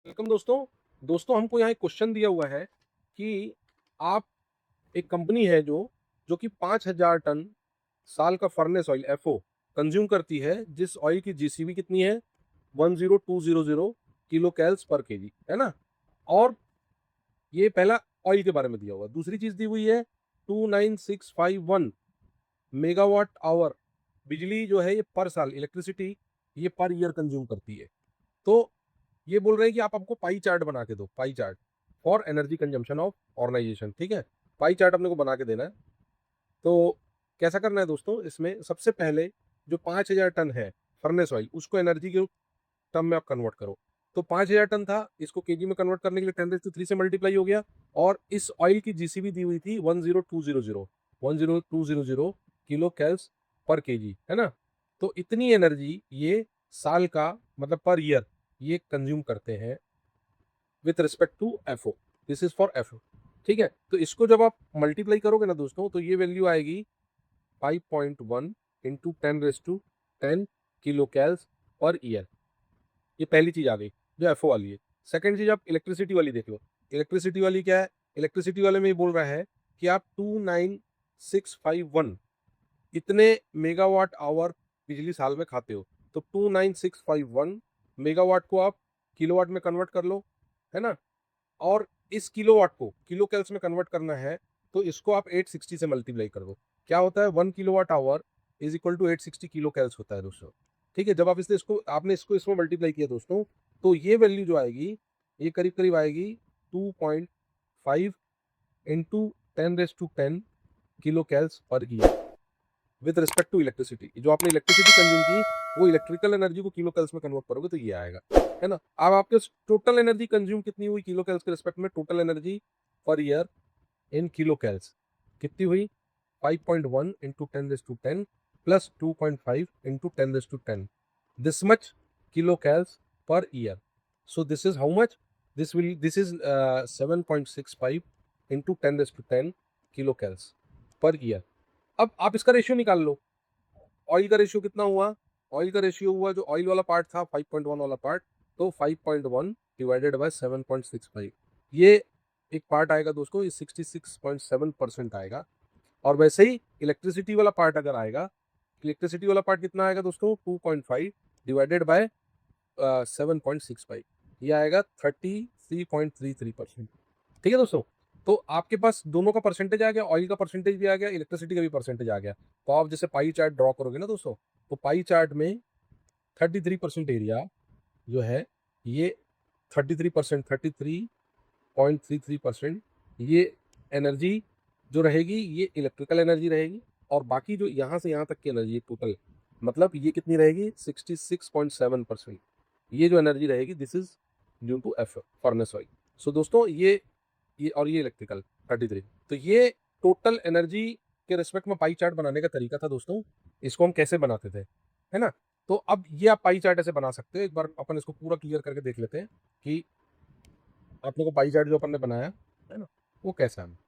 Welcome दोस्तों। दोस्तों हमको यहाँ एक क्वेश्चन दिया हुआ है कि आप एक कंपनी है जो कि 5000 टन साल का फर्नेस ऑयल एफओ कंज्यूम करती है, जिस ऑयल की जीसीबी कितनी है 10200 किलो कैल्स पर केजी, है ना। और ये पहला ऑयल के बारे में दिया हुआ। दूसरी चीज दी हुई है 29651 मेगावाट आवर बिजली जो है ये पर साल इलेक्ट्रिसिटी ये पर ईयर कंज्यूम करती है। तो ये बोल रहे हैं कि आप हमको पाई चार्ट बना के दो, pie chart for energy consumption of organization. ठीक है, पाई चार्ट अपने को बना के देना है। तो कैसा करना है दोस्तों, इसमें सबसे पहले जो 5000 टन है फर्नेस ऑयल, उसको एनर्जी के टर्म में आप कन्वर्ट करो। तो 5000 टन था, इसको केजी में कन्वर्ट करने के लिए 10⁻³ से मल्टीप्लाई हो गया। और इस ऑयल की जीसीबी दी हुई थी 10200 किलो कैल्स पर केजी, है ना। तो इतनी एनर्जी ये साल का मतलब पर ईयर ये कंज्यूम करते हैं with respect to FO. This is for FO. ठीक है, तो इसको जब आप मल्टीप्लाई करोगे ना दोस्तों, तो ये वैल्यू आएगी 5.1 into 10⁻10 kilo cals per year. ये पहली चीज आ गई जो एफओ वाली है। सेकंड चीज आप इलेक्ट्रिसिटी वाली देख लो। इलेक्ट्रिसिटी वाली क्या है, इलेक्ट्रिसिटी वाले में ये बोल रहा है कि आप 29651 इतने मेगावाट आवर बिजली साल में खाते हो। तो 29651 मेगावाट को आप किलोवाट में कन्वर्ट कर लो, है ना। और इस किलोवाट को किलो कैल्स में कन्वर्ट करना है, तो इसको आप 860 से मल्टीप्लाई कर दो। क्या होता है, 1 kilowatt hour is equal to 860 kilo cals होता है दोस्तों। ठीक है, जब आप इसको आपने इसको इसमें मल्टीप्लाई किया दोस्तों, तो ये वैल्यू जो आएगी ये करीब करीब आएगी 2.5 into 10⁻10 kilo cals per year with respect to electricity. जो आपने इलेक्ट्रिसिटी कंज्यूम की वो इलेक्ट्रिकल एनर्जी को किलो कैल्स में कन्वर्ट करोगे तो ये आएगा, है ना। अब आपके टोटल एनर्जी कंज्यूम कितनी हुई किलो कैल्स के रिस्पेक्ट में, total energy per year in kilo cals कितनी हुई 5.1 into 10⁻10 plus 2.5 into 10⁻10, this much kilo cals per year. So this is how much, this is 7.65 into 10⁻10 kilo cals per year. अब आप इसका ratio निकाल लो। Oil का ratio कितना हुआ, oil का रेशियो हुआ जो ऑयल वाला पार्ट था 5.1 वाला पार्ट, तो 5.1 डिवाइडेड बाय 7.65, ये एक पार्ट आएगा दोस्तों, ये 66.7% आएगा। और वैसे ही इलेक्ट्रिसिटी वाला पार्ट अगर आएगा, इलेक्ट्रिसिटी वाला पार्ट कितना आएगा दोस्तों, 2.5 डिवाइडेड बाय 7.65, ये आएगा 33.33%। ठीक है दोस्तों। तो आपके पास दोनों का परसेंटेज आ गया, ऑयल का परसेंटेज भी आ गया, इलेक्ट्रिसिटी का भी परसेंटेज आ गया। तो आप जैसे पाई चार्ट ड्रॉ करोगे ना दोस्तों, तो पाई चार्ट में 33% एरिया जो है ये 33%, 33.33% ये एनर्जी जो रहेगी ये इलेक्ट्रिकल एनर्जी रहेगी। और बाकी जो यहाँ से यहाँ तक की एनर्जी टोटल, मतलब ये कितनी रहेगी 66.7%, ये जो एनर्जी रहेगी this is due to F furnace oil. So दोस्तों ये और ये इलेक्ट्रिकल 33। तो ये टोटल एनर्जी के रिस्पेक्ट में पाई चार्ट बनाने का तरीका था दोस्तों। इसको हम कैसे बनाते थे, है ना। तो अब ये आप पाई चार्ट ऐसे बना सकते हो। एक बार अपन इसको पूरा क्लियर करके देख लेते हैं कि आप लोग को पाई चार्ट जो अपन ने बनाया है ना वो कैसा है।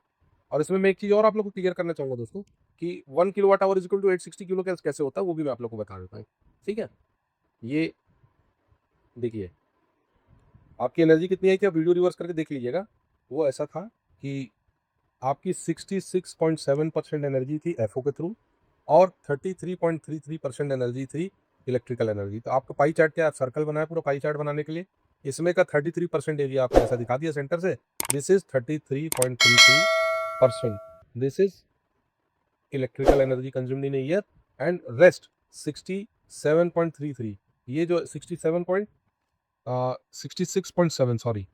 और इसमें मैं एक चीज और आप लोग को क्लियर करना चाहूंगा दोस्तों कि 1 kilowatt hour is equal to 860 kilo cals कैसे होता है वो भी मैं आप लोग को बता देता हूँ। ठीक है, ये देखिए आपकी एनर्जी कितनी है, क्या वीडियो रिवर्स करके देख लीजिएगा। वो ऐसा था कि आपकी 66.7% एनर्जी थी एफओ के थ्रू, और 33.33% एनर्जी थी इलेक्ट्रिकल एनर्जी। तो आपका पाई चार्ट क्या सर्कल बनाया पूरा पाई चार्ट बनाने के लिए, इसमें का 33% एरिया आपने ऐसा दिखा दिया सेंटर से, this is 33.33%, this is electrical energy consumed in year, and rest 67.33, ये जो 66.7 सॉरी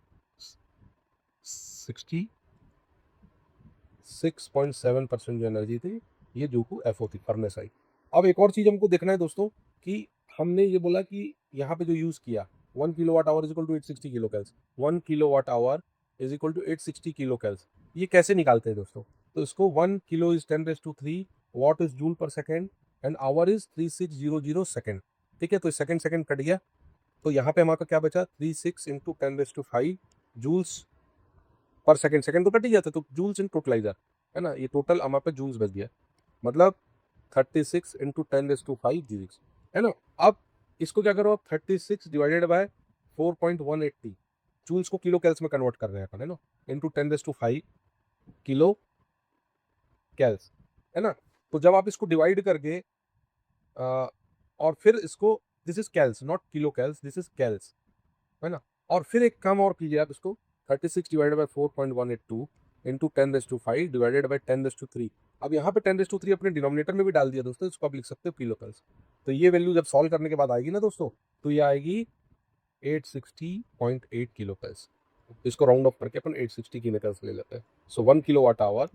66.7% जो एनर्जी थी ये जूकू एफओ थी फर्नेस आई। अब एक और चीज हमको देखना है दोस्तों कि हमने ये बोला कि यहाँ पे जो यूज किया 1 kilowatt hour is equal to 860 kilo cals, 1 kilowatt hour is equal to 860 kilo cals, ये कैसे निकालते हैं दोस्तों। तो इसको 1 kilo is 10⁻3, watt is joule per second, and hour is 3600 second. ठीक है, तो सेकेंड सेकेंड कट गया, तो यहाँ पे हमारा क्या बचा 36 into 10⁻5 joules per second, second तो कट ही जाता है, तो जूल्स इन टोटलाइजर, है ना। ये टोटल हमारे पे जूल्स बच गया, मतलब 36 इंटू 10⁻5 जूल्स, है ना। अब इसको क्या करो आप 36 डिवाइडेड बाय 4.180, जूल्स को किलो कैल्स में कन्वर्ट कर रहे हैं अपन, है ना, इंटू 10⁵ किलो कैल्स, है ना। तो जब आप इसको डिवाइड करके और फिर इसको, this is cals not kilo cals, this is cals, है ना। और फिर एक काम और कीजिए आप इसको, 36 divided by 4.182 into 10⁵ divided by 10⁵। अब यहाँ पे 10⁵ अपने डिनोमिनेटर में भी डाल दिया दोस्तों, इसको आप लिख सकते हो किलो कैल्स। तो ये वैल्यू जब सॉल्व करने के बाद आएगी ना दोस्तों, तो ये आएगी 860.8 किलो कैल्स। इसको राउंड ऑफ करके अपन 860 किलो कैल्स ले लेते हैं। So 1 kilo watt hour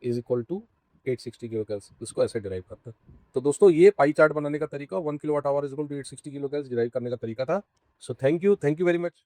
is equal to 860 kilo cals, इसको ऐसे डिराइव करते हैं। तो दोस्तों ये पाई चार्ट बनाने का तरीका 1 kilo watt hour is equal to 860 kilo cals derive करने का तरीका था। So thank you very much.